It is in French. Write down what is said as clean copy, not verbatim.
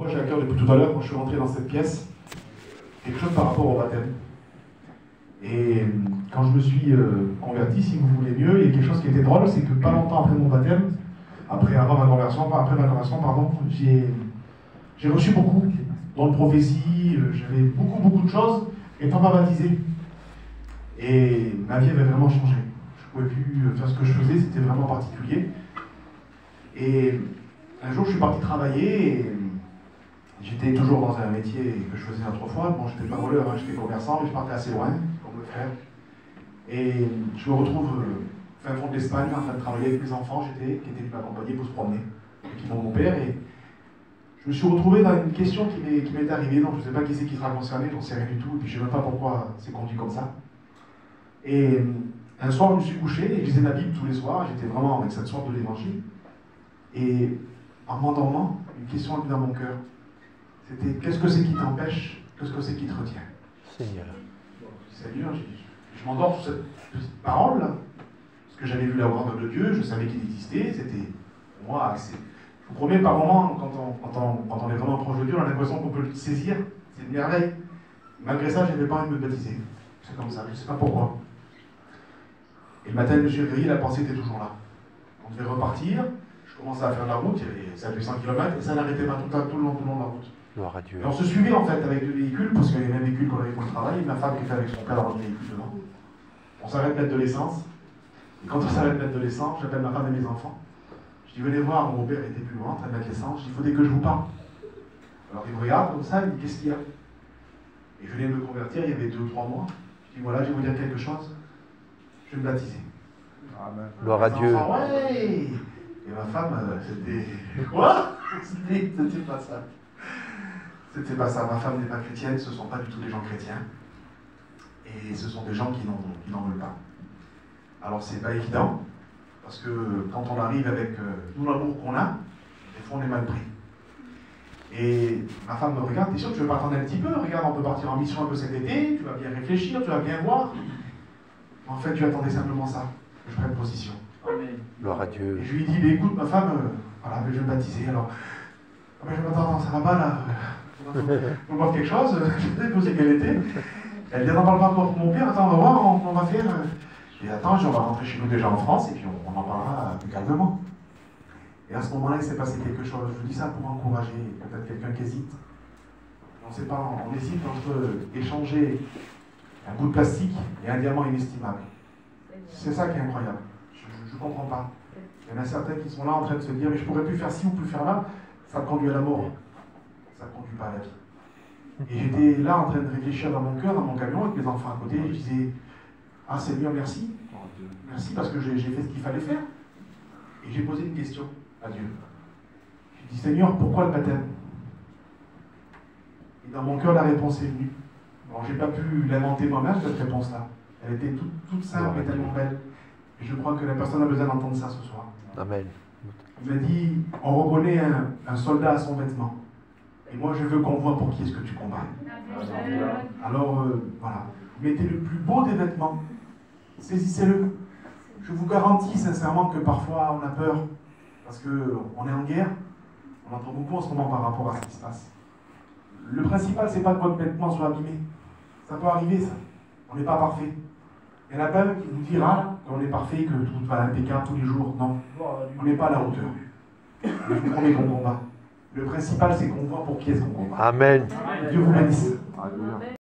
Moi j'ai à cœur depuis tout à l'heure, quand je suis rentré dans cette pièce, quelque chose par rapport au baptême. Et quand je me suis converti, si vous voulez mieux, il y a quelque chose qui était drôle, c'est que pas longtemps après mon baptême, après ma conversion, pardon, j'ai reçu beaucoup dans de prophéties, j'avais beaucoup de choses, étant pas baptisé. Et ma vie avait vraiment changé. Je ne pouvais plus faire ce que je faisais, c'était vraiment particulier. Et un jour, je suis parti travailler et j'étais toujours dans un métier que je faisais autrefois. Bon, j'étais pas voleur, hein, j'étais commerçant, mais je partais assez loin, comme le frère. Et je me retrouve fin fond de l'Espagne, en train de travailler avec mes enfants, qui étaient venus m'accompagner pour se promener, et qui vont mon père. Et je me suis retrouvé dans une question qui m'est arrivée, donc je ne sais pas qui c'est qui sera concerné, j'en sais rien du tout, et puis je ne sais même pas pourquoi c'est conduit comme ça. Et un soir, je me suis couché et je lisais ma Bible tous les soirs, j'étais vraiment avec cette sorte de l'évangile. Et en m'endormant, une question est venue dans mon cœur. C'était qu'est-ce que c'est qui t'empêche, qu'est-ce que c'est qui te retient? Seigneur. Seigneur, je m'endors sur cette petite parole là, parce que j'avais vu la grandeur de Dieu, je savais qu'il existait, c'était pour moi assez. Je vous promets, par moments, quand on est vraiment proche de Dieu, on a l'impression qu'on peut le saisir, c'est une merveille. Malgré ça, je n'avais pas envie de me baptiser. C'est comme ça, je ne sais pas pourquoi. Et le matin, je me suis réveillé, la pensée était toujours là. On devait repartir, je commençais à faire la route, il y avait 800 km, et ça n'arrêtait pas tout le long de la route. Gloire à Dieu. Et on se suivait en fait avec 2 véhicules, parce qu'il y avait les mêmes véhicules qu'on avait pour le travail, et ma femme qui était avec son père dans le véhicule devant. On s'arrête de mettre de l'essence, et quand on s'arrête de mettre de l'essence, j'appelle ma femme et mes enfants. Je dis venez voir, mon beau-père était plus loin, en train de mettre l'essence, je dis il faut dès que je vous parle. Alors il me regarde comme ça, il me dit qu'est-ce qu'il y a? Et je venais de me convertir, il y avait 2 ou 3 mois. Je dis voilà, je vais vous dire quelque chose, je vais me baptiser. Gloire à Dieu. Enfants, ouais. Et ma femme, c'était quoi? C'était pas ça. C'était pas ça. Ma femme n'est pas chrétienne, ce ne sont pas du tout des gens chrétiens. Et ce sont des gens qui n'en veulent pas. Alors c'est pas évident, parce que quand on arrive avec tout l'amour qu'on a, des fois on est mal pris. Et ma femme me regarde, t'es sûr que tu veux pas attendre un petit peu? Regarde, on peut partir en mission un peu cet été, tu vas bien réfléchir, tu vas bien voir. En fait, tu attendais simplement ça, que je prenne position. Gloire à Dieu. Et je lui dis, bah, écoute, ma femme, voilà, je vais me baptiser, alors. Ah, ben, je m'attends, ça va pas là. Je vais voir quelque chose, je vais poser quelle était. Elle dit, n'en parle pas pour mon père, attends, on va voir, on va faire. Et attends, on va rentrer chez nous déjà en France, et puis on en parlera plus calmement. Et à ce moment-là, il s'est passé quelque chose. Je vous dis ça pour encourager peut-être quelqu'un qui hésite. On ne sait pas, on hésite entre échanger un bout de plastique et un diamant inestimable. C'est ça qui est incroyable. Je ne comprends pas. Il y en a certains qui sont là en train de se dire mais je pourrais plus faire ci ou plus faire là, ça me conduit à la mort. Ça ne conduit pas à la vie. Et j'étais là en train de réfléchir dans mon cœur, dans mon camion, avec mes enfants à côté, et je disais ah Seigneur, merci. Merci parce que j'ai fait ce qu'il fallait faire. Et j'ai posé une question à Dieu. J'ai dit Seigneur, pourquoi le baptême? Et dans mon cœur, la réponse est venue. Alors j'ai pas pu l'inventer moi-même, cette réponse-là. Elle était toute simple et tellement belle. Et je crois que la personne a besoin d'entendre ça ce soir. Amen. Il m'a dit, on reconnaît un soldat à son vêtement. Et moi, je veux qu'on voit pour qui est-ce que tu combats. Alors, voilà. Mettez le plus beau des vêtements. Saisissez-le. Je vous garantis sincèrement que parfois, on a peur. Parce qu'on est en guerre. On entend beaucoup en ce moment par rapport à ce qui se passe. Le principal, c'est pas que votre vêtement soit abîmé. Ça peut arriver, ça. On n'est pas parfait. Il y en a pas un qui vous dira qu'on est parfait, que tout va impeccable tous les jours. Non, on n'est pas à la hauteur. Mais je vous promets qu'on combat. Le principal, c'est qu'on voit pour qui est-ce qu'on combat. Amen. Dieu vous bénisse.